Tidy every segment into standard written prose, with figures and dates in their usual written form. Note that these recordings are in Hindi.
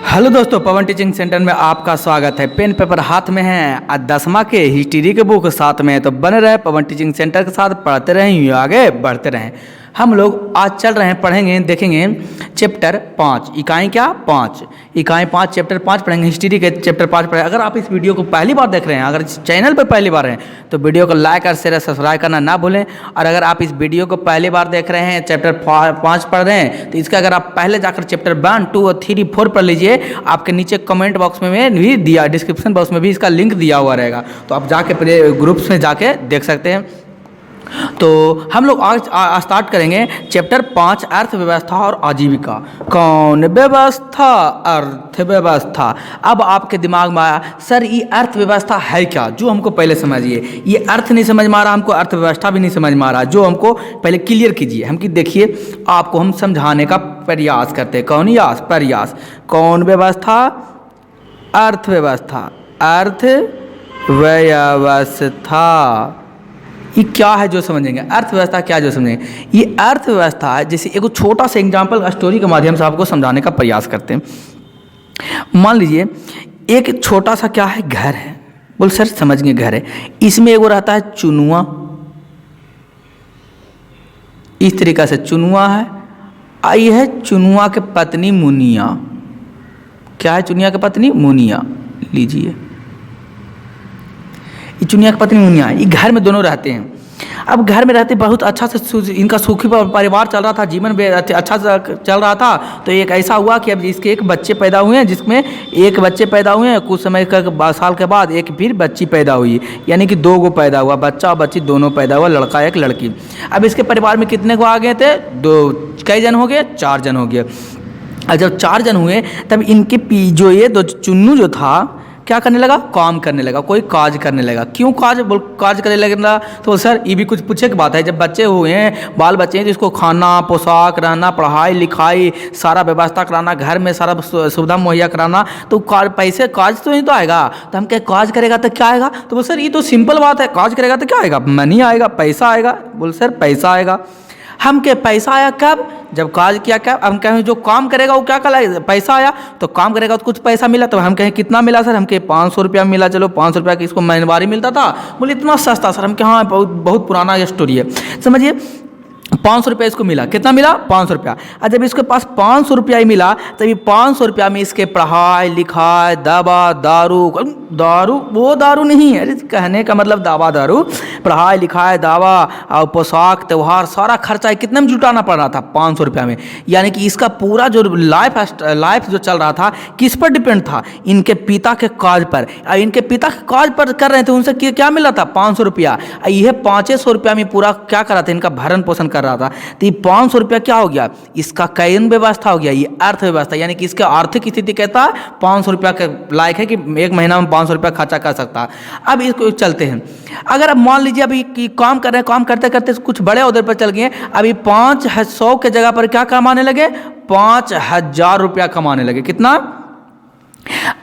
हेलो दोस्तों, पवन टीचिंग सेंटर में आपका स्वागत है। पेन पेपर हाथ में है और 10वां के हिस्ट्री के बुक साथ में है, तो बने रहे पवन टीचिंग सेंटर के साथ, पढ़ते रहें, आगे बढ़ते रहें। हम लोग आज चल रहे हैं, पढ़ेंगे, देखेंगे चैप्टर 5, इकाई क्या 5, इकाई 5 चैप्टर 5 पढ़ेंगे, हिस्ट्री के चैप्टर 5 पढ़ेंगे। अगर आप इस वीडियो को पहली बार देख रहे हैं, अगर इस चैनल पर पहली बार हैं, तो वीडियो को लाइक और शेयर सब्सक्राइब करना ना भूलें। और अगर आप इस वीडियो को पहली बार देख रहे हैं, चैप्टर 5 पढ़ रहे हैं, तो इसका अगर आप पहले जाकर चैप्टर 1, 2 और 3, 4 पढ़ लीजिए। आपके नीचे कमेंट बॉक्स में भी दिया, डिस्क्रिप्शन बॉक्स में भी इसका लिंक दिया हुआ रहेगा, तो आप जाके ग्रुप्स में जाके देख सकते हैं। तो हम लोग आज स्टार्ट करेंगे चैप्टर 5, अर्थव्यवस्था और आजीविका। कौन व्यवस्था? अर्थव्यवस्था। अब आपके दिमाग में आया, सर ये अर्थव्यवस्था है क्या? जो हमको पहले समझिए, ये अर्थ नहीं समझ में आ रहा हमको, अर्थव्यवस्था भी नहीं समझ में आ रहा, जो हमको पहले क्लियर कीजिए। हम कि देखिए, आपको हम समझाने का प्रयास करते हैं। कौन यास? प्रयास। कौन व्यवस्था? अर्थव्यवस्था। अर्थव्यवस्था ये क्या है जो समझेंगे? अर्थव्यवस्था क्या जो समझेंगे? ये अर्थव्यवस्था है, जैसे एक छोटा सा एग्जाम्पल स्टोरी के माध्यम से आपको समझाने का प्रयास करते हैं। मान लीजिए एक छोटा सा क्या है, घर है। बोल सर समझ गए, घर है, इसमें एगो रहता है चुनुआ, इस तरीका से चुनुआ है। आई है चुनुआ के पत्नी मुनिया। क्या है चुनिया की पत्नी? मुनिया। लीजिए, ये चुनिया की पत्नी मुनिया, ये घर में दोनों रहते हैं। अब घर में रहते बहुत अच्छा से इनका सुखी परिवार चल रहा था, जीवन भी अच्छा से चल रहा था। तो एक ऐसा हुआ कि अब इसके एक बच्चे पैदा हुए हैं, जिसमें एक बच्चे पैदा हुए हैं, कुछ समय का साल के बाद एक फिर बच्ची पैदा हुई, यानी कि 2 गो पैदा हुआ, बच्चा और बच्ची दोनों पैदा हुआ, लड़का एक लड़की। अब इसके परिवार में कितने को आ गए थे? 2। कई जन हो गए? 4 जन हो गए। और जब 4 जन हुए, तब इनके जो ये दो चुन्नू जो था, क्या करने लगा? काम करने लगा, कोई काज करने लगा। क्यों काज करने लगा? तो सर ये भी कुछ पूछे की बात है। जब बच्चे हुए हैं, बाल बच्चे हैं, तो इसको खाना, पोशाक, रहना, पढ़ाई लिखाई, सारा व्यवस्था कराना, घर में सारा सुविधा मुहैया कराना, तो पैसे काज तो नहीं तो आएगा। तो हम क्या काज करेगा तो क्या आएगा? तो बोल सर ये तो सिंपल बात है, काज करेगा तो क्या आएगा? मनी आएगा, पैसा आएगा। बोल सर पैसा आएगा। हम के पैसा आया कब? जब काज किया। क्या हम कहें जो काम करेगा वो क्या कहलाएगा? पैसा आया। तो काम करेगा तो कुछ पैसा मिला, तो हम कहें कितना मिला सर? हमके 500 रुपया मिला। चलो 500 रुपया की इसको महीनवारी मिलता था। बोले इतना सस्ता सर। हम कहें हाँ बहुत पुराना स्टोरी है। समझिए 500 रुपया इसको मिला। कितना मिला? 500 रुपया। और जब इसके पास 500 रुपया ही मिला, तभी 500 रुपया में इसके पढ़ाई लिखाई, दवा दारू वो दारू नहीं है, कहने का मतलब दवा दारू, पढ़ाई लिखाई, दवा और पोशाक, त्यौहार, सारा खर्चा कितने में जुटाना पड़ रहा था? 500 रुपया में। यानी कि इसका पूरा जो लाइफ जो चल रहा था, किस पर डिपेंड था? इनके पिता के काज पर। इनके पिता के काज पर कर रहे थे, उनसे क्या मिला था? 500 रुपया। यह 500 रुपया में पूरा क्या कर रहा था? इनका भरण पोषण कर रहा था। तो ये 500 रुपया क्या हो गया? इसका कैन व्यवस्था हो गया, ये अर्थव्यवस्था। यानी कि इसका आर्थिक स्थिति कहता है 500 रुपया के लायक है कि एक महीना में 500 रुपया खर्चा कर सकता है। अब इसको चलते हैं, अगर अब मान लीजिए अभी काम कर रहे हैं, काम करते करते कुछ बड़े ओहदे पर चल गए, अभी 500 के जगह पर क्या कमाने लगे? 5000 रुपया कमाने लगे। कितना?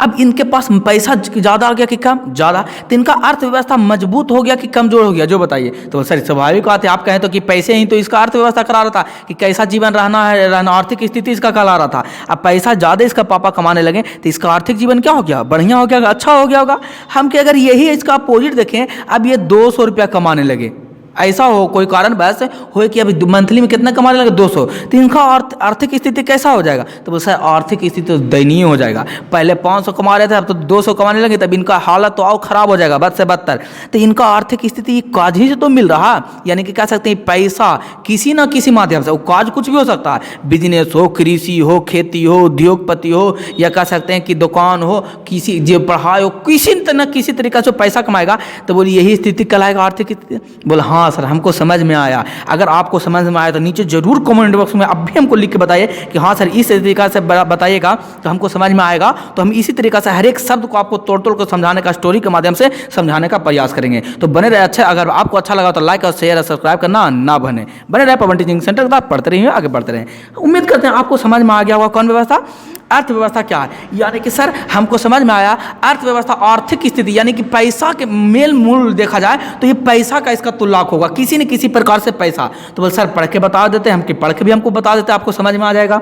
अब इनके पास पैसा ज़्यादा आ गया कि कम? ज़्यादा। तो इनका अर्थव्यवस्था मजबूत हो गया कि कमजोर हो गया? जो बताइए। तो सर स्वाभाविक बात है, आप कहें तो कि पैसे ही तो इसका अर्थव्यवस्था करा रहा था कि कैसा जीवन रहना है, आर्थिक स्थिति इसका करा रहा था। अब पैसा ज़्यादा इसका पापा कमाने लगे, तो इसका आर्थिक जीवन क्या हो गया? बढ़िया हो गया, अच्छा हो गया होगा। हम कि अगर यही इसका अपोजिट देखें, अब ये 200 रुपया कमाने लगे, ऐसा हो कोई कारण वैस हो कि अभी मंथली में कितना कमाने लगे? 200। तो इनका आर्थिक स्थिति कैसा हो जाएगा? तो बोल सर आर्थिक स्थिति तो दयनीय हो जाएगा। पहले 500 कमा रहे थे, अब तो 200 कमाने लगे, तब इनका हालत तो और खराब हो जाएगा, बद से बदतर। तो इनका आर्थिक स्थिति काज ही से तो मिल रहा, यानी कि कह सकते हैं पैसा किसी न किसी माध्यम से, वो काज कुछ भी हो सकता है, बिजनेस हो, कृषि हो, खेती हो, उद्योगपति हो, या कह सकते हैं कि दुकान हो, किसी जो पढ़ाई हो, किसी न किसी तरीका से पैसा कमाएगा। तो बोलिए यही स्थिति कहलाएगा आर्थिक स्थिति? बोले हाँ सर हमको समझ में आया। अगर आपको समझ में आया तो नीचे जरूर कमेंट बॉक्स में अब भी हमको लिख के बताइए कि हाँ सर इस तरीका से बताइएगा तो हमको समझ में आएगा। तो हम इसी तरीका से हर एक शब्द को आपको तोड़ तोड़ कर समझाने का, स्टोरी के माध्यम से समझाने का प्रयास करेंगे। तो बने रहे। अच्छा, अगर आपको अच्छा लगा तो लाइक और शेयर और सब्सक्राइब करना ना बने रहे पवन टीचिंग सेंटर के साथ, पढ़ते रहिए, आगे बढ़ते रहें। उम्मीद करते हैं आपको समझ में आ गया होगा कौन व्यवस्था, अर्थव्यवस्था क्या है। यानी कि सर हमको समझ में आया अर्थव्यवस्था आर्थिक स्थिति, यानी कि पैसा के मेल मूल देखा जाए तो ये पैसा का इसका तुल्लाक होगा, किसी न किसी प्रकार से पैसा। तो बोल सर पढ़ के बता देते हैं हम, कि पढ़ के भी हमको बता देते हैं, आपको समझ में आ जाएगा।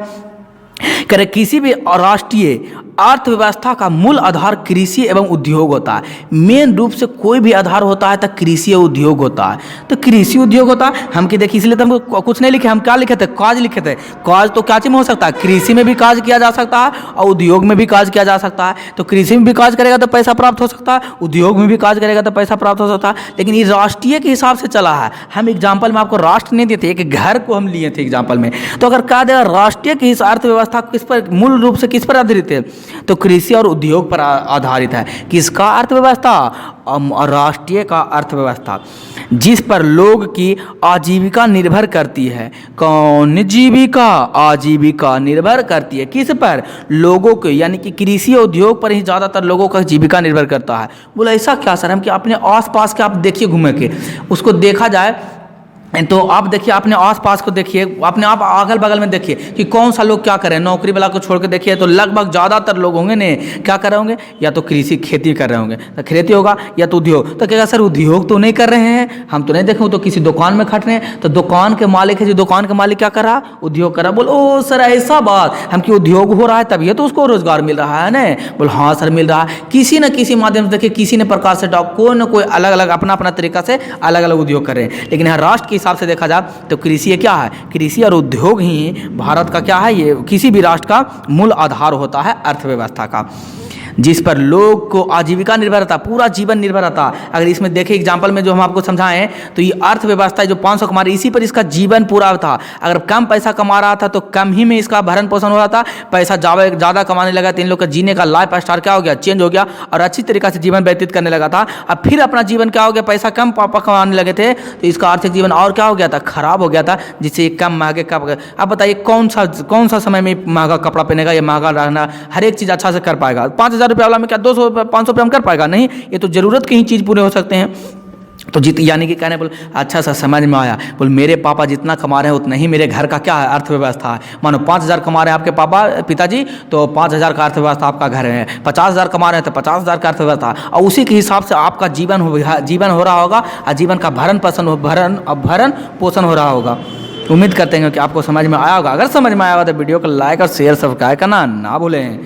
करें किसी भी राष्ट्रीय अर्थव्यवस्था का मूल आधार कृषि एवं उद्योग होता है। मेन रूप से कोई भी आधार होता है तो कृषि और उद्योग होता है। तो कृषि उद्योग होता है, हम कि देखिए इसलिए तो हमको कुछ नहीं लिखे, हम क्या लिखे थे, काज लिखे थे। काज तो क्या चीज में हो सकता है, कृषि में भी काज किया जा सकता है और उद्योग में भी काज किया जा सकता है। तो कृषि में भी काज करेगा तो पैसा प्राप्त हो सकता है, उद्योग में भी काज करेगा तो पैसा प्राप्त हो सकता है। लेकिन ये राष्ट्रीय के हिसाब से चला है। हम एग्जाम्पल में आपको राष्ट्र नहीं देते, एक घर को हम लिए थे एग्जाम्पल में। तो अगर कहा जाएगा राष्ट्रीय की अर्थव्यवस्था किस पर मूल रूप से किस पर आधारित है, तो कृषि और उद्योग पर आधारित है। किसका अर्थव्यवस्था, राष्ट्रीय का अर्थव्यवस्था, जिस पर लोग की आजीविका निर्भर करती है। कौन जीविका, आजीविका निर्भर करती है किस पर, लोगों के, यानी कि कृषि और उद्योग पर ही ज़्यादातर लोगों का जीविका निर्भर करता है। बोला ऐसा क्या सर, हम कि अपने आसपास के आप देखिए घूमे के, उसको देखा जाए तो आप देखिए अपने आसपास को देखिए, अपने आप अगल बगल में देखिए कि कौन सा लोग क्या कर रहे हैं। नौकरी वाला को छोड़ के देखिए तो लगभग ज़्यादातर लोग होंगे ने क्या कर रहे होंगे, या तो कृषि खेती कर रहे होंगे, तो खेती होगा, या तो उद्योग। तो कहेगा सर उद्योग तो नहीं कर रहे हैं, हम तो नहीं देखे, तो किसी दुकान में खट रहे हैं। तो दुकान के मालिक है, जो दुकान के मालिक क्या कर रहा, उद्योग कर रहा। बोलो ओ सर ऐसा बात, हम कि उद्योग हो रहा है तभी तो उसको रोजगार मिल रहा है ना। बोल हाँ सर मिल रहा है, किसी न किसी माध्यम से देखिए, किसी न प्रकार से कोई न कोई अलग अलग अपना अपना तरीका से अलग अलग उद्योग कर रहे हैं। लेकिन यहाँ राष्ट्र के हिसाब से देखा जाए तो कृषि क्या है, कृषि और उद्योग ही भारत का क्या है, ये किसी भी राष्ट्र का मूल आधार होता है अर्थव्यवस्था का, जिस पर लोग को आजीविका निर्भर रहता, पूरा जीवन निर्भर रहता। अगर इसमें देखें एग्जाम्पल में जो हम आपको समझाएं तो ये अर्थव्यवस्था जो 500 कमा रही, इसी पर इसका जीवन पूरा था। अगर कम पैसा कमा रहा था तो कम ही में इसका भरण पोषण हो रहा था। पैसा ज़्यादा कमाने लगा तो इन लोग का जीने का लाइफ स्टाइल क्या हो गया, चेंज हो गया और अच्छी तरीके से जीवन व्यतीत करने लगा था। अब फिर अपना जीवन क्या हो गया, पैसा कम पापा कमाने लगे थे तो इसका आर्थिक जीवन और क्या हो गया था, खराब हो गया था, जिससे कम महंगे कप। अब बताइए कौन सा समय में महंगा कपड़ा पहनेगा या महंगा रहना, हर एक चीज़ अच्छा से कर पाएगा। 5,000 रुपये वाला में क्या 200 500 रुपये हम कर पाएगा, नहीं। ये तो ज़रूरत के ही चीज़ पूरे हो सकते हैं। तो यानी कि कहने बोल अच्छा सा समझ में आया, बोल मेरे पापा जितना कमा रहे हैं उतना ही मेरे घर का क्या है, अर्थव्यवस्था है। मानो 5,000 कमा रहे हैं आपके पापा पिताजी, तो 5,000 का अर्थव्यवस्था आपका घर है। 50,000 कमा रहे हैं तो 50,000 का अर्थव्यवस्था, और उसी के हिसाब से आपका जीवन हो रहा होगा और जीवन का भरण पोषण हो रहा होगा। उम्मीद करते हैं कि आपको समझ में आया होगा। अगर समझ में आया होगा तो वीडियो को लाइक और शेयर सब्सक्राइब करना ना भूलें।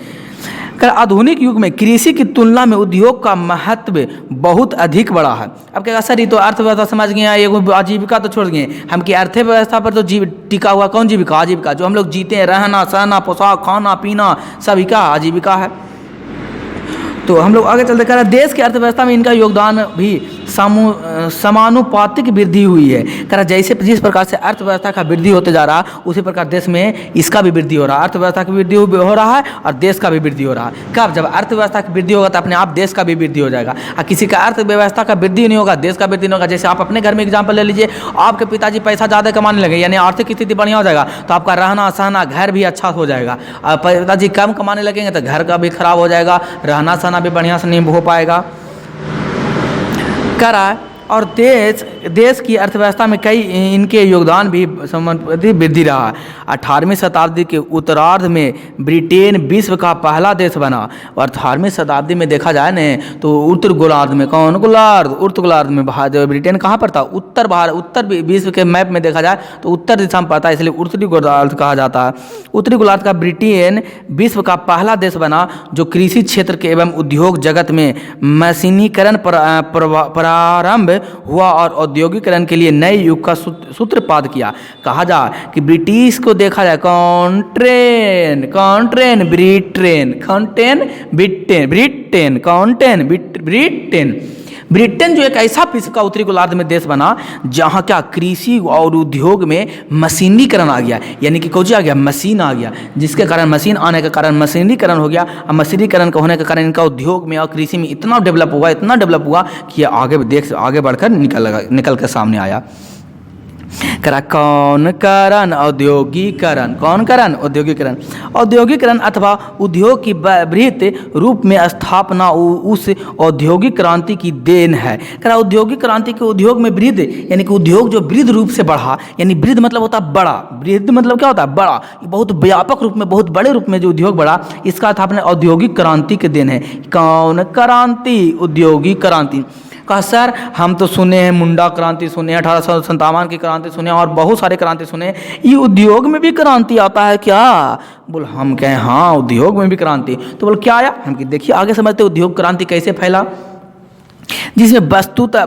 आधुनिक युग में कृषि की तुलना में उद्योग का महत्व बहुत अधिक बड़ा है। अब क्या सर ये तो अर्थव्यवस्था समझ गए, ये आजीविका तो छोड़ गए, हम की अर्थव्यवस्था पर तो टिका हुआ कौन जीविका, आजीविका जो हम लोग जीते हैं, रहना सहना पोशाक खाना पीना सभी का आजीविका है। तो हम लोग आगे चलते कह रहे हैं देश की अर्थव्यवस्था में इनका योगदान भी समानुपातिक वृद्धि हुई है। कह रहा जैसे जिस प्रकार से अर्थव्यवस्था का वृद्धि होते जा रहा उसी प्रकार देश में इसका भी वृद्धि हो रहा है, अर्थव्यवस्था की वृद्धि हो रहा है और देश का भी वृद्धि हो रहा है। कब, जब अर्थव्यवस्था की वृद्धि होगा तो अपने आप देश का भी वृद्धि हो जाएगा। और किसी का अर्थव्यवस्था का वृद्धि नहीं होगा, देश का वृद्धि नहीं होगा। जैसे आप अपने घर में एग्जाम्पल ले लीजिए, आपके पिताजी पैसा ज़्यादा कमाने लगे यानी आर्थिक स्थिति बढ़िया हो जाएगा तो आपका रहना सहना घर भी अच्छा हो जाएगा। और पिताजी कम कमाने लगेंगे तो घर का भी खराब हो जाएगा, रहना सहना भी बढ़िया से नहीं हो पाएगा। करा और देश की अर्थव्यवस्था में कई इनके योगदान भी वृद्धि रहा। 18वीं शताब्दी के उत्तरार्ध में ब्रिटेन विश्व का पहला देश बना। और 18वीं शताब्दी में देखा जाए न तो उत्तर गोलार्ध में, कौन गोलार्ध, उत्तर गोलार्ध में ब्रिटेन कहाँ पर था, उत्तर विश्व के मैप में देखा जाए तो उत्तर दिशा में पड़ता है, इसलिए उत्तरी गोलार्ध कहा जाता है। उत्तरी गोलार्ध का ब्रिटेन विश्व का पहला देश बना जो कृषि क्षेत्र के एवं उद्योग जगत में मशीनीकरण प्रारंभ हुआ और औद्योगिकरण के लिए नए युग का सूत्रपात किया। कहा जाए कि ब्रिटिश को देखा जाए ब्रिटेन जो एक ऐसा विश्व का उत्तरी गोलार्ध में देश बना जहाँ क्या कृषि और उद्योग में मशीनीकरण आ गया, यानी कि कुछ आ गया, मशीन आ गया, जिसके कारण मशीन आने के कारण मशीनीकरण हो गया। और मशीनीकरण का होने के कारण इनका उद्योग में और कृषि में इतना डेवलप हुआ कि आगे बढ़कर निकल कर सामने आया। कौन करण, औद्योगिकरण, कौन करण, औद्योगिकरण। औद्योगिकरण अथवा उद्योग की वृहत रूप में स्थापना उस औद्योगिक क्रांति की देन है। औद्योगिक क्रांति के उद्योग में वृहत यानी कि उद्योग जो वृहत रूप से बढ़ा, यानी वृहत मतलब होता है बड़ा, वृहत मतलब क्या होता है, बड़ा, बहुत व्यापक रूप में, बहुत बड़े रूप में जो उद्योग बढ़ा, इसका स्थापना औद्योगिक क्रांति के देन है। कौन क्रांति, औद्योगिक क्रांति। कहा सर हम तो सुने हैं मुंडा क्रांति सुने हैं, 1857 की क्रांति सुने हैं और बहुत सारे क्रांति सुने हैं, ये उद्योग में भी क्रांति आता है क्या? बोल हम कहें हाँ उद्योग में भी क्रांति। तो बोल क्या आया? हम कि देखिए आगे समझते उद्योग क्रांति कैसे फैला, जिसमें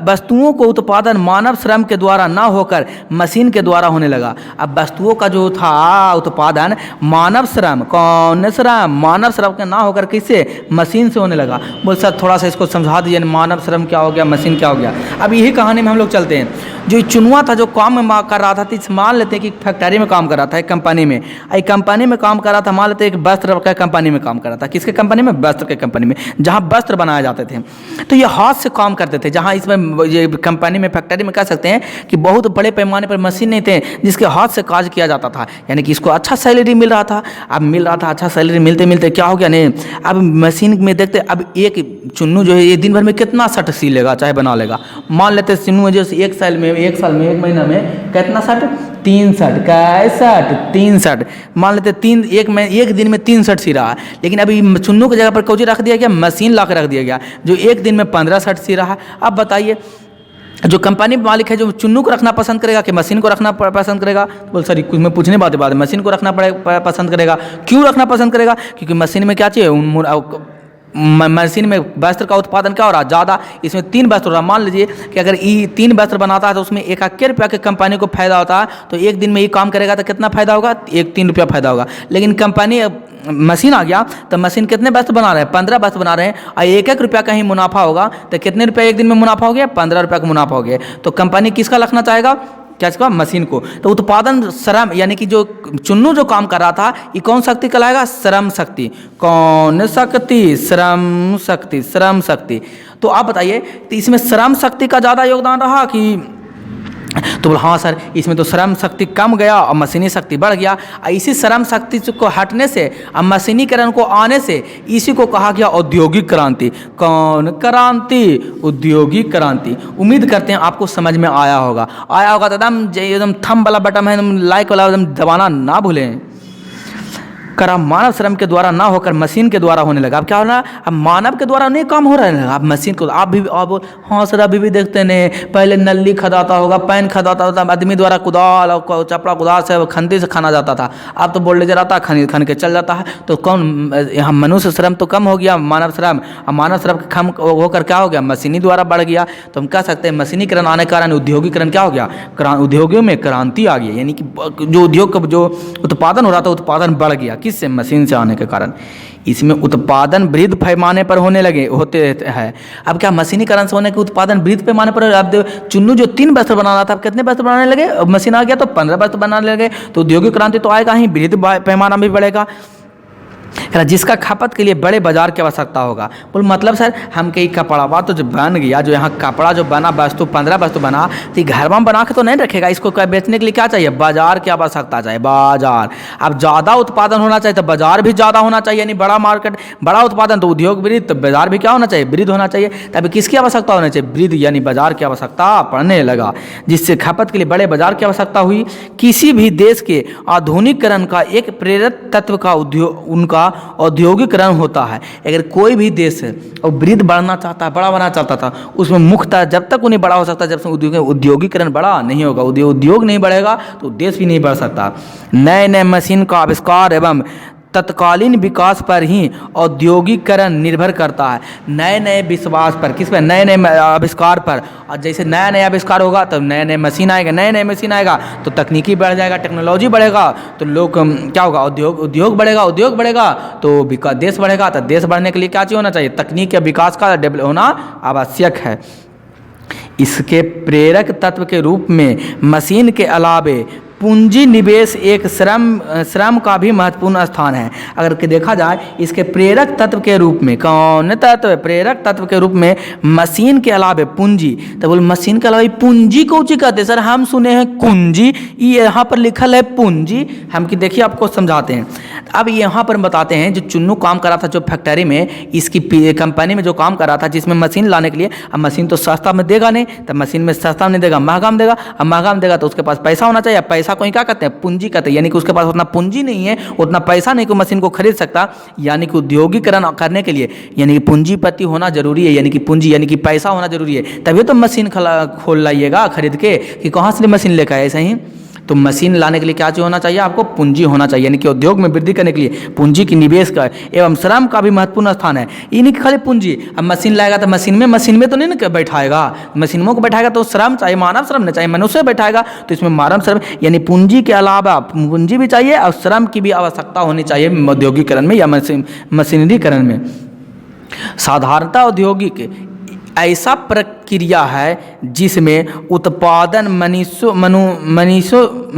वस्तुओं को उत्पादन मानव श्रम के द्वारा ना होकर मशीन के द्वारा होने लगा। अब वस्तुओं का जो था उत्पादन मानव श्रम, कौन श्रम? मानव श्रम के ना होकर किससे? मशीन से होने लगा। बोल सर थोड़ा सा इसको समझा दीजिए, मानव श्रम क्या हो गया, मशीन क्या हो गया। अब यही कहानी में हम लोग चलते हैं। जो चुनुआ था जो काम कर रहा था, मान लेते हैं कि फैक्ट्री में काम कर रहा था, एक कंपनी में, एक कंपनी में काम कर रहा था, मान लेते हैं एक वस्त्र का कंपनी में काम कर रहा था। किसके कंपनी में? वस्त्र के कंपनी में, जहाँ वस्त्र बनाए जाते थे। तो ये हाथ से काम करते थे, जहाँ इसमें ये कंपनी में फैक्ट्री में कह सकते हैं कि बहुत बड़े पैमाने पर मशीन नहीं थे जिसके हाथ से काज किया जाता था, यानी कि इसको अच्छा सैलरी मिल रहा था। अब मिल रहा था अच्छा सैलरी, मिलते मिलते क्या हो गया नहीं, अब मशीन में देखते अब एक चुन्नू जो है ये दिन भर में कितना शर्ट सी लेगा चाहे बना लेगा। मान लेते चुन्नू जो एक साल में एक महीना में कितना शर्ट? 3 शर्ट। कैसा? 3 शर्ट। मान लेते एक दिन में 3 शर्ट सी रहा है, लेकिन अभी चुन्नू की जगह पर कौजी रख दिया गया, मशीन ला कर रख दिया गया जो एक दिन में 15 शर्ट सी रहा है। अब बताइए जो कंपनी मालिक है जो चुन्नू को रखना पसंद करेगा कि मशीन को रखना पसंद करेगा? बोल सर कुछ में पूछने बात है, मशीन को रखना पसंद करेगा। क्यों रखना पसंद करेगा? क्योंकि मशीन में क्या चाहिए, मशीन में वस्त्र का उत्पादन क्या हो रहा है? ज़्यादा। इसमें 3 वस्त्र हो रहा है। मान लीजिए कि अगर ये 3 वस्त्र बनाता है तो उसमें 1 रुपया के कंपनी को फायदा होता है, तो एक दिन में ये काम करेगा तो कितना फायदा होगा? 3 रुपया फायदा होगा। लेकिन कंपनी मशीन आ गया तो मशीन कितने वस्त्र बना रहे हैं? 15 वस्त्र बना रहे हैं और 1 रुपया का ही मुनाफा होगा, तो कितने रुपया एक दिन में मुनाफा हो गया? 15 रुपया का मुनाफा हो गया। तो कंपनी किसका रखना चाहेगा? क्या इसका? मशीन को। तो उत्पादन श्रम यानी कि जो चुन्नू जो काम कर रहा था ये कौन शक्ति कहलाएगा? श्रम शक्ति। कौन शक्ति? श्रम शक्ति। श्रम शक्ति। तो आप बताइए तो इसमें श्रम शक्ति का ज़्यादा योगदान रहा कि? तो बोला हाँ सर इसमें तो श्रम शक्ति कम गया और मशीनी शक्ति बढ़ गया। इसी श्रम शक्ति को हटने से और मशीनीकरण को आने से इसी को कहा गया औद्योगिक क्रांति। कौन क्रांति? औद्योगिक क्रांति। उम्मीद करते हैं आपको समझ में आया होगा तो एकदम थंब वाला बटन है, एकदम लाइक वाला एकदम दबाना ना भूलें। मानव श्रम के द्वारा ना होकर मशीन के द्वारा होने लगा। अब क्या हो रहा है? अब मानव के द्वारा नहीं काम हो रहा है, अब मशीन को। आप भी हाँ सर अभी भी देखते नहीं, पहले नली खदाता होगा, पैन खदाता होता, आदमी द्वारा कुदाल और चपड़ा कुदाल से खंती से खाना जाता था। अब तो बोल्डेजर आता है खन के चल जाता है। तो कौन यहाँ मनुष्य श्रम तो कम हो गया, मानव श्रम। अब मानव श्रम कम होकर क्या हो गया? मशीनी द्वारा बढ़ गया। तो हम कह सकते हैं मशीनीकरण आने के कारण औद्योगिकरण क्या हो गया? उद्योगों में क्रांति आ गई, यानी कि जो उद्योग का जो उत्पादन हो रहा था उत्पादन बढ़ गया। किससे? मशीन से आने के कारण। इसमें उत्पादन वृहद पैमाने पर होते हैं। अब क्या मशीनीकरण से होने के उत्पादन वृहद पैमाने पर? अब चुन्नू जो 3 वस्त्र बना रहा था अब कितने वस्त्र बनाने लगे? मशीन आ गया तो 15 वस्त्र बनाने लगे। तो औद्योगिक क्रांति तो आएगा ही, वृहद पैमाना भी बढ़ेगा। जिसका खपत के लिए बड़े बाजार की आवश्यकता होगा। बोल मतलब सर हम कहीं कपड़ा तो जो बन गया, जो यहाँ कपड़ा जो बना वस्तु 15 वस्तु बना, तो घर में बना के तो नहीं रखेगा, इसको बेचने के लिए क्या चाहिए? बाजार की आवश्यकता चाहिए। बाजार। अब ज़्यादा उत्पादन होना चाहिए तो बाजार भी ज़्यादा होना चाहिए, यानी बड़ा मार्केट, बड़ा उत्पादन तो उद्योग वृहद, तो बाजार भी क्या होना चाहिए? वृहद होना चाहिए। तभी किसकी आवश्यकता होनी चाहिए? वृहद, यानी बाजार की आवश्यकता पड़ने लगा, जिससे खपत के लिए बड़े बाजार की आवश्यकता हुई। किसी भी देश के आधुनिकीकरण का एक प्रेरक तत्व का उनका औद्योगिकरण होता है। अगर कोई भी देश और वृहद बढ़ना चाहता है, बड़ा बनना चाहता था, उसमें मुख्यतः जब तक उन्हें बड़ा हो सकता है जब तक उद्योगिकरण बड़ा नहीं होगा। उद्योग नहीं बढ़ेगा तो देश भी नहीं बढ़ सकता। नए नए मशीन का आविष्कार एवं तत्कालीन विकास पर ही औद्योगिकरण निर्भर करता है। नए नए विश्वास पर, किस पर? नए नए आविष्कार पर। और जैसे नया नया आविष्कार होगा तो नए नए मशीन आएगा, नए नए मशीन आएगा तो तकनीकी बढ़ जाएगा, टेक्नोलॉजी बढ़ेगा तो लोग क्या होगा? उद्योग बढ़ेगा, उद्योग बढ़ेगा तो देश बढ़ेगा। तो देश बढ़ने के लिए क्या चीज़ होना चाहिए? तकनीक या विकास का डेवलप होना आवश्यक है। इसके प्रेरक तत्व के रूप में मशीन के अलावे पूंजी निवेश एक श्रम का भी महत्वपूर्ण स्थान है। अगर कि देखा जाए इसके प्रेरक तत्व के रूप में, कौन तत्व? प्रेरक तत्व के रूप में मशीन के अलावे पूंजी। तो बोल मशीन के अलावा पूंजी को ची कहते हैं सर? हम सुने हैं कुंजी, ये यहाँ पर लिखल है पूंजी। हम कि देखिए आपको समझाते हैं। अब यहाँ पर बताते हैं जो चुन्नू काम कर रहा था जो फैक्ट्री में, इसकी कंपनी में जो काम कर रहा था जिसमें मशीन लाने के लिए, अब मशीन तो सस्ता में देगा नहीं, तो मशीन में सस्ता में नहीं देगा, महंगा में देगा। अब महंगा में देगा तो उसके पास पैसा होना चाहिए, पैसा पैसा को ही क्या कहते हैं, पूंजी कहते हैं। यानी कि उसके पास उतना पूंजी नहीं है, उतना पैसा नहीं कि मशीन को खरीद सकता। यानी कि उद्योगीकरण करने के लिए यानी कि पूंजीपति होना जरूरी है, यानी कि पूंजी यानी कि पैसा होना जरूरी है। तभी तो मशीन खोल लाइएगा खरीद के, कि कहाँ से मशीन लेकर आए। ऐसे ही तो मशीन लाने के लिए क्या चीज़ होना चाहिए, आपको पूंजी होना चाहिए। यानी कि उद्योग में वृद्धि करने के लिए पूंजी की निवेश का एवं श्रम का भी महत्वपूर्ण स्थान है। ये नहीं कि खाली पूंजी, अब मशीन लाएगा तो मशीन में तो नहीं ना बैठाएगा, मशीनों को बैठाएगा तो श्रम चाहिए, मानव श्रम नहीं चाहिए, मनुष्य बैठाएगा तो इसमें मानव श्रम यानी पूंजी के अलावा पूंजी भी चाहिए और श्रम की भी आवश्यकता होनी चाहिए औद्योगिकरण में या मशीनरीकरण में। साधारणतः औद्योगिक ऐसा प्रक्रिया है जिसमें उत्पादन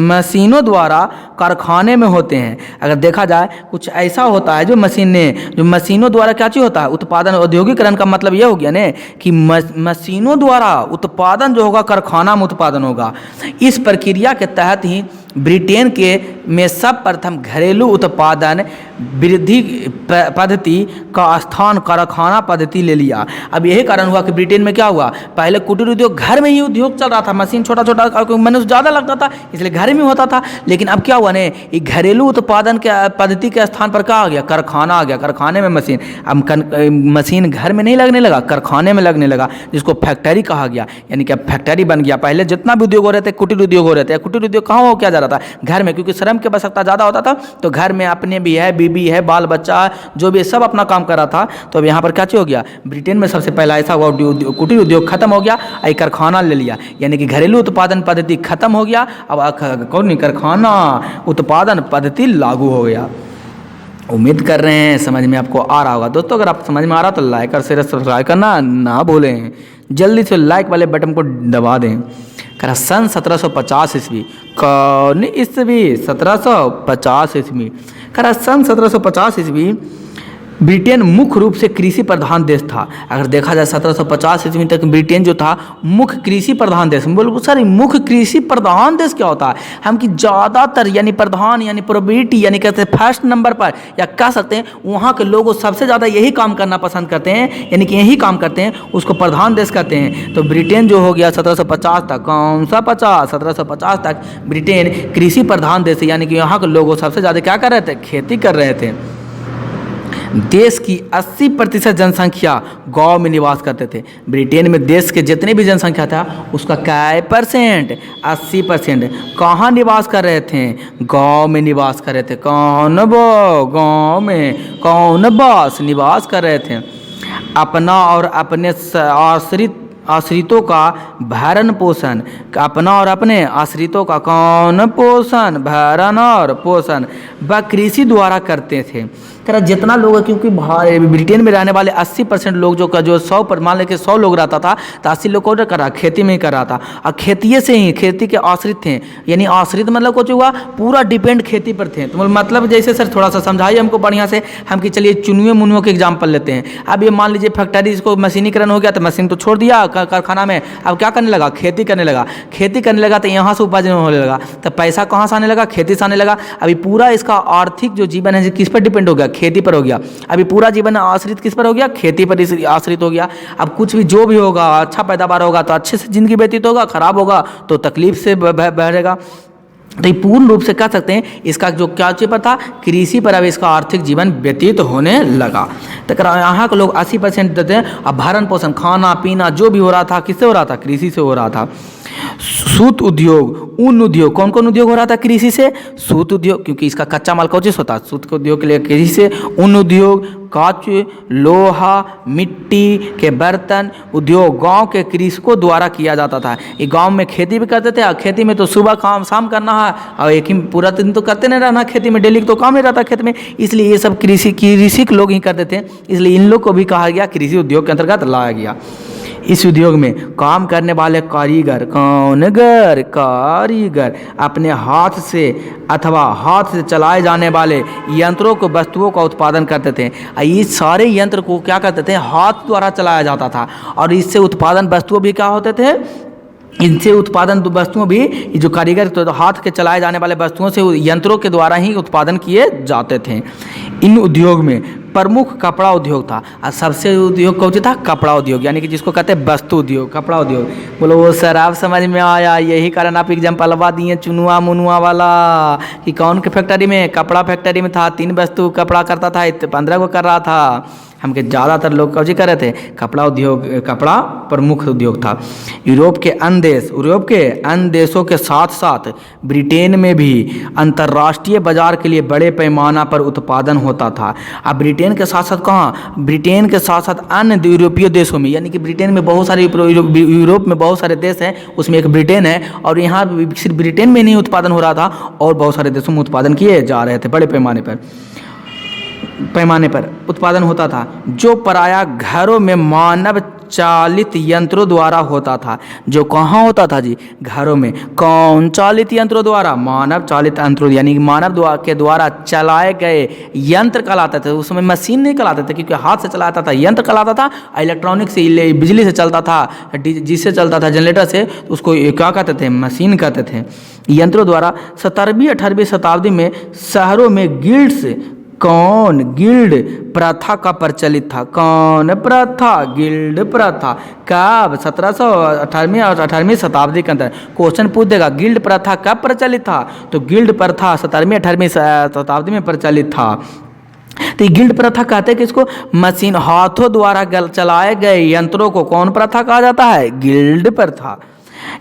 मशीनों द्वारा कारखाने में होते हैं। अगर देखा जाए कुछ ऐसा होता है जो मशीनों द्वारा क्या चीज़ होता है, उत्पादन। औद्योगिकरण का मतलब ये हो गया ना कि मशीनों द्वारा उत्पादन जो होगा कारखाना में उत्पादन होगा। इस प्रक्रिया के तहत ही ब्रिटेन में सब प्रथम घरेलू उत्पादन वृद्धि पद्धति का स्थान कारखाना पद्धति ले लिया। अब यही कारण हुआ कि ब्रिटेन में क्या हुआ, पहले कुटीर उद्योग घर में ही उद्योग चल रहा था, मशीन छोटा छोटा मनुष्य ज़्यादा लगता था इसलिए घर में होता था। लेकिन अब क्या हुआ ने, ये घरेलू उत्पादन के पद्धति के स्थान पर क्या आ गया, कारखाना आ गया। कारखाने में मशीन, अब मशीन घर में नहीं लगने लगा, कारखाने में लगने लगा, जिसको फैक्ट्री कहा गया। यानी कि अब फैक्ट्री बन गया। पहले जितना भी उद्योग हो रहे थे कुटीर उद्योग हो रहे थे। कुटीर उद्योग कहाँ हो क्या जा रहा था, घर में, क्योंकि श्रम की आवश्यकता ज़्यादा होता था तो घर में अपने भी है, बीबी है, बाल बच्चा जो भी सब अपना काम कर रहा था। तो अब यहाँ पर क्या चीज़ हो गया, ब्रिटेन में सबसे पहला ऐसा हुआ कुटीर उद्योग खत्म हो गया, एक कारखाना ले लिया। यानी कि घरेलू उत्पादन पद्धति खत्म हो गया, अब कौन नहीं कारखाना उत्पादन पद्धति लागू हो गया। उम्मीद कर रहे हैं समझ में आपको आ रहा होगा। दोस्तों अगर आप समझ में आ रहा तो लाइक और शेयर सब्सक्राइब करना ना भूलें। जल्दी से लाइक वाले बटन को दबा दें। करा सन 1750 ईस्वी, कौन ईस्वी, 1750 ईस्वी। करा सन 1750 ईस्वी ब्रिटेन मुख्य रूप से कृषि प्रधान देश था। अगर देखा जाए 1750 ईस्वी तक ब्रिटेन जो था मुख्य कृषि प्रधान देश। बोलो सर मुख्य कृषि प्रधान देश क्या होता है, हम कि ज़्यादातर यानी प्रधान यानी प्रोबेबिलिटी यानी कहते हैं फर्स्ट नंबर पर, या कह सकते हैं वहाँ के लोग सबसे ज़्यादा यही काम करना पसंद करते हैं, यानी कि यही काम करते हैं, उसको प्रधान देश कहते हैं। तो ब्रिटेन जो हो गया 1750 तक, कौन सा 1750 तक ब्रिटेन कृषि प्रधान देश, यानी कि यहाँ के लोग सबसे ज़्यादा क्या कर रहे थे, खेती कर रहे थे। देश की 80% जनसंख्या गांव में निवास करते थे। ब्रिटेन में देश के जितने भी जनसंख्या था उसका क्या परसेंट, 80% कहाँ निवास कर रहे थे, गांव में निवास कर रहे थे। कौन वो गांव में कौन बस निवास कर रहे थे। अपना और अपने आश्रितों का भरण पोषण, अपना और अपने आश्रितों का कौन पोषण, भरण और पोषण वह कृषि द्वारा करते थे। करा जितना लोग है, क्योंकि ब्रिटेन में रहने वाले 80% लोग जो 100 पर मान लेके 100 लोग रहता था तो 80 लोग कौन कर रहा, खेती में ही कर रहा था और खेती के आश्रित थे। यानी आश्रित मतलब कुछ हुआ पूरा डिपेंड खेती पर थे। तो मतलब जैसे सर थोड़ा सा समझाइए हमको बढ़िया से, हम कि चलिए चुनियों मुनियों के एग्जाम्पल लेते हैं। अब ये मान लीजिए फैक्ट्री इसको मशीनीकरण हो गया तो मशीन तो छोड़ दिया कारखाना में, अब क्या करने लगा, खेती करने लगा तो यहाँ से उपार्जन होने लगा, तो पैसा कहाँ से आने लगा, खेती से आने लगा। अभी पूरा इसका आर्थिक जो जीवन है किस पर डिपेंड हो गया, खेती पर हो गया। अभी पूरा जीवन आश्रित किस पर हो गया, खेती पर आश्रित हो गया। अब कुछ भी जो भी होगा, अच्छा पैदावार होगा तो अच्छे से जिंदगी व्यतीत होगा, खराब होगा तो तकलीफ से बढ़ेगा। तो ये पूर्ण रूप से कह सकते हैं इसका जो क्या चीज़ पर था, कृषि पर अब इसका आर्थिक जीवन व्यतीत होने लगा। तो यहाँ के लोग 80% देते हैं। अब भरण पोषण खाना पीना जो भी हो रहा था किससे हो रहा था, कृषि से हो रहा था। सूत उद्योग, ऊन उद्योग, कौन कौन उद्योग हो रहा था कृषि से, सूत उद्योग, क्योंकि इसका कच्चा माल कौन चीज़ होता है, सूत के उद्योग के लिए कृषि से। ऊन उद्योग, कांच, लोहा, मिट्टी के बर्तन उद्योग गांव के कृषकों द्वारा किया जाता था। ये गांव में खेती भी करते थे और खेती में तो सुबह काम शाम करना है और एक ही पूरा दिन तो करते नहीं रहना खेती में, डेली तो काम नहीं रहता खेत में, इसलिए ये सब कृषि के लोग ही करते थे। इसलिए इन लोग को भी कहा गया कृषि उद्योग के अंतर्गत लाया गया। इस उद्योग में काम करने वाले कारीगर, कारीगर अपने हाथ से अथवा हाथ से चलाए जाने वाले यंत्रों को वस्तुओं का उत्पादन करते थे। ये सारे यंत्र को क्या करते थे, हाथ द्वारा चलाया जाता था और इससे उत्पादन वस्तुओं भी क्या होते थे, इनसे उत्पादन वस्तुओं भी जो कारीगर तो हाथ के चलाए जाने वाले वस्तुओं से यंत्रों के द्वारा ही उत्पादन किए जाते थे। इन उद्योग में प्रमुख कपड़ा उद्योग था। और सबसे उद्योग कौन सा था? कपड़ा उद्योग, यानी कि जिसको कहते हैं वस्तु उद्योग, कपड़ा उद्योग। बोलो वो सर आप समझ में आया, यही कारण आप एग्जाम्पलवा दिए चुनुआ मुनुआ वाला कि कौन के फैक्ट्री में? कपड़ा फैक्ट्री में था, 3 वस्तु कपड़ा करता था, 15 को कर रहा था। हमके ज़्यादातर लोग कौन कर रहे थे? कपड़ा उद्योग, कपड़ा प्रमुख उद्योग था। यूरोप के अन्य देशों के साथ साथ ब्रिटेन में भी अंतर्राष्ट्रीय बाजार के लिए बड़े पैमाना पर उत्पादन होता था। अब ब्रिटेन के साथ साथ कहाँ? ब्रिटेन के साथ साथ अन्य यूरोपीय देशों में, यानी कि ब्रिटेन में बहुत सारे यूरोप में बहुत सारे देश हैं, उसमें एक ब्रिटेन है, और यहाँ सिर्फ ब्रिटेन में नहीं उत्पादन हो रहा था और बहुत सारे देशों में उत्पादन किए जा रहे थे, बड़े पैमाने पर उत्पादन होता था, जो प्रायः घरों में मानव चालित यंत्रों द्वारा होता था। जो कहाँ होता था जी? घरों में। कौन चालित यंत्रों द्वारा? मानव चालित यंत्रों, यानी मानव के द्वारा चलाए गए यंत्र कहलाते थे। उसमें मशीन नहीं कहलाते थे, क्योंकि हाथ से चलाता था, यंत्र कहलाता था। इलेक्ट्रॉनिक से, बिजली से चलता था, जिससे चलता था जनरेटर से, उसको क्या कहते थे? मशीन कहते थे। यंत्रों द्वारा 17वीं 18वीं शताब्दी में शहरों में गिल्ड प्रथा का प्रचलित था। कौन प्रथा? गिल्ड प्रथा। कब? 1718वीं और 18वीं शताब्दी के अंदर क्वेश्चन पूछ देगा, गिल्ड प्रथा कब प्रचलित था? तो गिल्ड प्रथा 17वीं 18वीं शताब्दी में प्रचलित था। तो गिल्ड प्रथा कहते हैं कि इसको मशीन, हाथों द्वारा चलाए गए यंत्रों को कौन प्रथा कहा जाता है? गिल्ड प्रथा।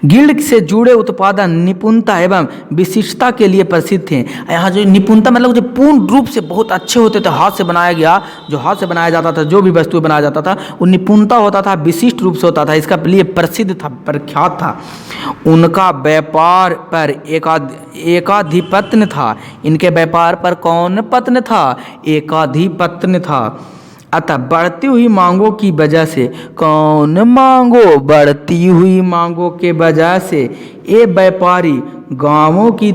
गिल्ड से जुड़े उत्पादन निपुणता एवं विशिष्टता के लिए प्रसिद्ध थे। यहाँ जो निपुणता मतलब जो पूर्ण रूप से बहुत अच्छे होते थे, हाथ से बनाया गया, जो हाथ से बनाया जाता था, जो भी वस्तु बनाया जाता था वो निपुणता होता था, विशिष्ट रूप से होता था, इसका लिए प्रसिद्ध था, प्रख्यात था। उनका व्यापार पर एकाधिपत्य था। इनके व्यापार पर कौन पत्न था? एकाधिपत्य था। अतः बढ़ती हुई मांगों की वजह से, बढ़ती हुई मांगों के वजह से ये व्यापारी गांवों की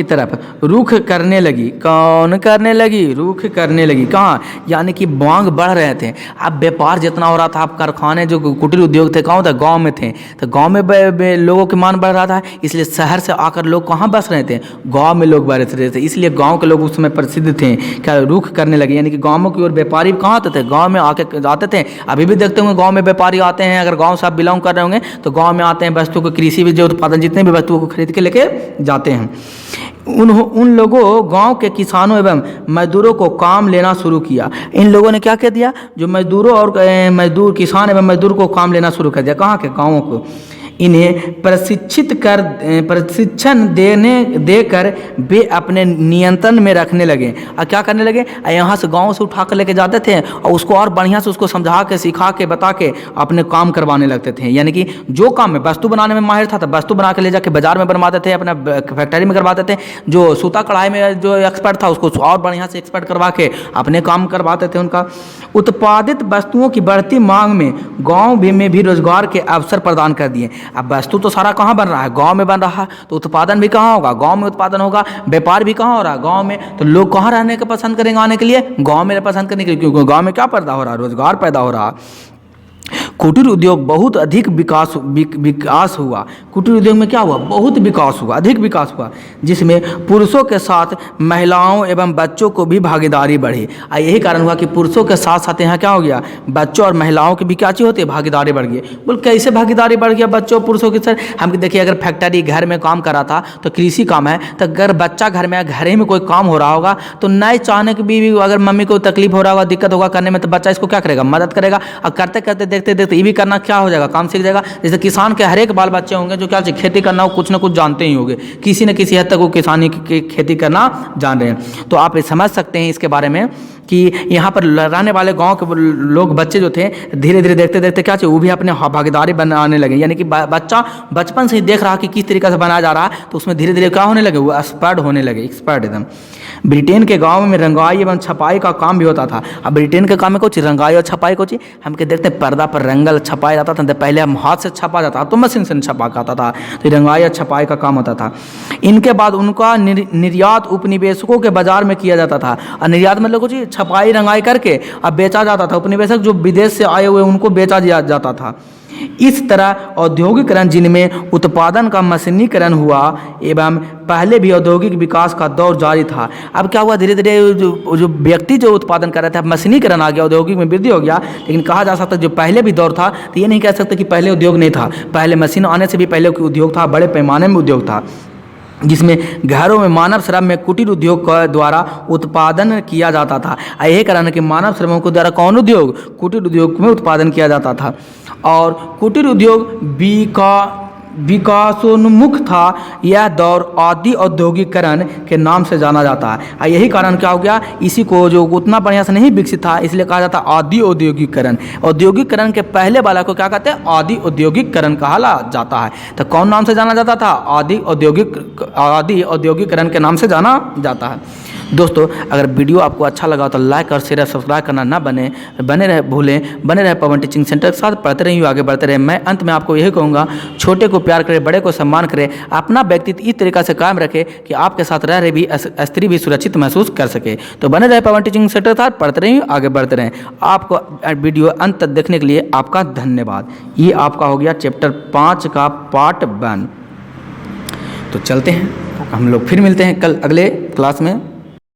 तरफ रुख करने लगी। कौन करने लगी? रुख करने लगी। कहाँ? यानी कि मांग बढ़ रहे थे। अब व्यापार जितना हो रहा था, अब कारखाने जो कुटीर उद्योग थे कहाँ थे? गांव में थे। तो गांव में लोगों की मांग बढ़ रहा था, इसलिए शहर से आकर लोग कहाँ बस रहे थे? गांव में लोग बस रहे थे, इसलिए गांव के लोग उस समय प्रसिद्ध थे। क्या? रुख करने लगे, यानी कि गाँवों की ओर व्यापारी कहाँ आते थे? गाँव में आके जाते थे। अभी भी देखते होंगे गाँव में व्यापारी आते हैं, अगर गाँव से आप बिलोंग कर रहे होंगे तो गाँव में आते हैं, वस्तु को, कृषि भी जो उत्पादन जितने भी वस्तुओं को खरीद के लेके जाते हैं। उन लोगों गांव के किसानों एवं मजदूरों को काम लेना शुरू किया। इन लोगों ने क्या कह दिया? जो मजदूरों और किसान एवं मजदूर को काम लेना शुरू कर दिया। कहाँ के? गाँवों को। इन्हें प्रशिक्षण देकर वे अपने नियंत्रण में रखने लगे। और क्या करने लगे? यहाँ से गांव से उठा कर लेके जाते थे और उसको और बढ़िया से उसको समझा के, सिखा के, बता के अपने काम करवाने लगते थे। यानी कि जो काम में वस्तु बनाने में माहिर था तो वस्तु बना के ले जाके बाजार में बनवाते थे, अपने फैक्ट्री में करवाते थे। जो सूता कढ़ाई में जो एक्सपर्ट था उसको और बढ़िया से एक्सपर्ट करवा के अपने काम करवाते थे। उनका उत्पादित वस्तुओं की बढ़ती मांग में गाँव में भी रोजगार के अवसर प्रदान कर दिए। अब वस्तु तो सारा कहाँ बन रहा है? गांव में बन रहा है, तो उत्पादन भी कहाँ होगा? गांव में उत्पादन होगा। व्यापार भी कहाँ हो रहा है? गांव में। तो लोग कहाँ रहने का पसंद करेंगे? आने के लिए गांव में पसंद करने के लिए, क्योंकि गांव में क्या पैदा हो रहा है? रोजगार पैदा हो रहा है। कुटीर उद्योग बहुत अधिक विकास हुआ। कुटीर उद्योग में क्या हुआ? बहुत विकास हुआ, अधिक विकास हुआ, जिसमें पुरुषों के साथ महिलाओं एवं बच्चों को भी भागीदारी बढ़ी। यही कारण हुआ कि पुरुषों के साथ साथ यहाँ क्या हो गया? बच्चों और महिलाओं की भी क्या चीज़ होती है? भागीदारी बढ़ गई। बोल कैसे भागीदारी बढ़ गया बच्चों पुरुषों के? सर हम देखिए, अगर फैक्ट्री घर में काम कर रहा था तो कृषि काम है, तो अगर बच्चा घर में ही में कोई काम हो रहा होगा तो नहीं चाहने की भी अगर मम्मी को तकलीफ हो रहा होगा, दिक्कत होगा करने में, तो बच्चा इसको क्या करेगा? मदद करेगा। और करते करते देखते देखते ये भी करना क्या हो जाएगा? काम सीख जाएगा। जैसे किसान के हर एक बाल बच्चे होंगे जो क्या खेती करना हो, कुछ ना कुछ जानते ही होंगे, किसी न किसी हद तक वो किसानी की खेती करना जान रहे हैं। तो आप समझ सकते हैं इसके बारे में कि यहाँ पर रहने वाले गांव के लोग, बच्चे जो थे, धीरे धीरे देखते देखते क्या चाहिए, वो भी अपने भागीदारी बनाने लगे। यानी कि बच्चा बचपन से ही देख रहा कि किस तरीके से बनाया जा रहा है, तो उसमें धीरे धीरे क्या होने लगे? वो एक्सपर्ट होने लगे, एक्सपर्ट एकदम। ब्रिटेन के गाँव में रंगाई एवं छपाई का काम भी होता था। अब ब्रिटेन के काम में कुछ रंगाई और छपाई को चीज हम के देखते हैं, पर्दा पर रंगल छपाया जाता था। पहले हम हाथ से छपा जाता, तो मशीन से छपा जाता था। तो रंगाई और छपाई का काम होता था। इनके बाद उनका निर्यात उपनिवेशकों के बाजार में किया जाता था। और निर्यात मतलब कुछ छपाई रंगाई करके अब बेचा जाता था। उपनिवेशक जो विदेश से आए हुए उनको बेचा जाता था। इस तरह औद्योगिकरण जिनमें उत्पादन का मशीनीकरण हुआ एवं पहले भी औद्योगिक विकास का दौर जारी था। अब क्या हुआ, धीरे धीरे जो व्यक्ति जो उत्पादन कर रहे थे, अब मशीनीकरण आ गया, औद्योगिक में वृद्धि हो गया। लेकिन कहा जा सकता है जो पहले भी दौर था, तो ये नहीं कह सकते कि पहले उद्योग नहीं था। पहले मशीन आने से भी पहले उद्योग था, बड़े पैमाने में उद्योग था, जिसमें घरों में मानव श्रम में कुटीर उद्योग के द्वारा उत्पादन किया जाता था। यही कारण है कि मानव श्रमों के द्वारा कौन उद्योग, कुटीर उद्योग में उत्पादन किया जाता था। और कुटीर उद्योग विकासोन्मुख था। यह दौर आदि औद्योगिकरण के नाम से जाना जाता है। यही कारण क्या हो गया, इसी को जो उतना बढ़िया से नहीं विकसित था, इसलिए कहा जाता है आदि औद्योगिकरण। औद्योगिकरण के पहले वाला को क्या कहते हैं, आदि औद्योगिकरण कहा जाता है। तो कौन नाम से जाना जाता था, आदि औद्योगिकरण के नाम से जाना जाता है। दोस्तों, अगर वीडियो आपको अच्छा लगा तो लाइक और शेयर सब्सक्राइब करना ना बने रहे पवन टीचिंग सेंटर के साथ। पढ़ते रहिए, आगे बढ़ते रहे। मैं अंत में आपको यही कहूँगा, छोटे को प्यार करें, बड़े को सम्मान करें, अपना व्यक्तित्व इस तरीक़ा से कायम रखें कि आपके साथ रह रहे भी स्त्री भी सुरक्षित महसूस कर सके। तो बने रहे पवन टीचिंग सेंटर के साथ, पढ़ते रहिए, आगे बढ़ते रहें। आपको वीडियो अंत तक देखने के लिए आपका धन्यवाद। ये आपका हो गया चैप्टर 5 का पार्ट 1। तो चलते हैं, हम लोग फिर मिलते हैं कल अगले क्लास में।